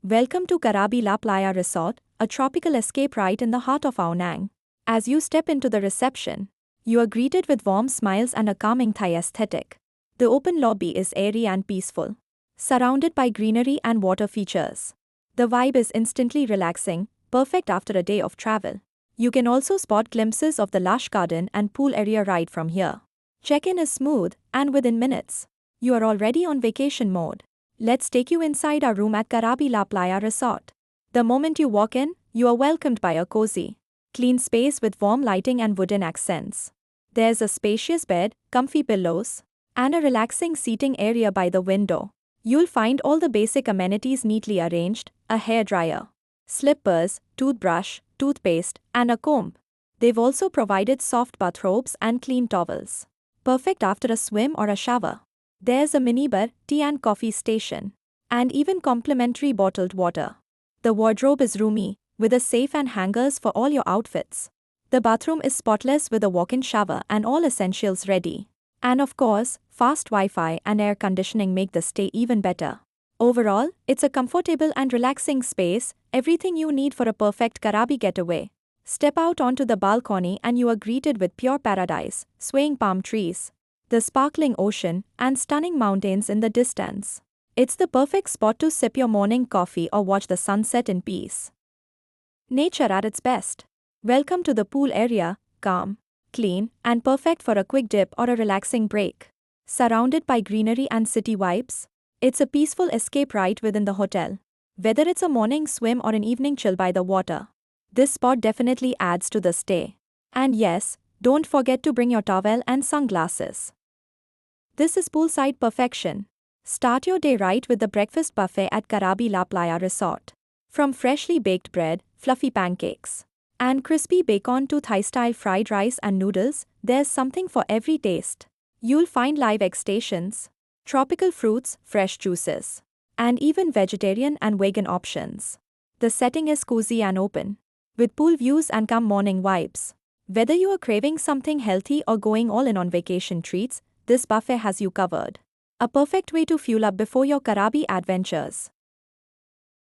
Welcome to Krabi La Playa Resort, a tropical escape right in the heart of Aonang. As you step into the reception, you are greeted with warm smiles and a calming Thai aesthetic. The open lobby is airy and peaceful, surrounded by greenery and water features. The vibe is instantly relaxing, perfect after a day of travel. You can also spot glimpses of the lush garden and pool area right from here. Check-in is smooth, and within minutes, you are already on vacation mode. Let's take you inside our room at Krabi La Playa Resort. The moment you walk in, you are welcomed by a cozy, clean space with warm lighting and wooden accents. There's a spacious bed, comfy pillows, and a relaxing seating area by the window. You'll find all the basic amenities neatly arranged: a hairdryer, slippers, toothbrush, toothpaste, and a comb. They've also provided soft bathrobes and clean towels, perfect after a swim or a shower. There's a minibar, tea and coffee station, and even complimentary bottled water. The wardrobe is roomy, with a safe and hangers for all your outfits. The bathroom is spotless with a walk-in shower and all essentials ready. And of course, fast Wi-Fi and air conditioning make the stay even better. Overall, it's a comfortable and relaxing space, everything you need for a perfect Krabi getaway. Step out onto the balcony and you are greeted with pure paradise, swaying palm trees, the sparkling ocean, and stunning mountains in the distance. It's the perfect spot to sip your morning coffee or watch the sunset in peace. Nature at its best. Welcome to the pool area, calm, clean, and perfect for a quick dip or a relaxing break. Surrounded by greenery and city vibes, it's a peaceful escape right within the hotel. Whether it's a morning swim or an evening chill by the water, this spot definitely adds to the stay. And yes, don't forget to bring your towel and sunglasses. This is poolside perfection. Start your day right with the breakfast buffet at Krabi La Playa Resort. From freshly baked bread, fluffy pancakes, and crispy bacon to Thai-style fried rice and noodles, there's something for every taste. You'll find live egg stations, tropical fruits, fresh juices, and even vegetarian and vegan options. The setting is cozy and open, with pool views and calm morning vibes. Whether you are craving something healthy or going all in on vacation treats, this buffet has you covered. A perfect way to fuel up before your Krabi adventures.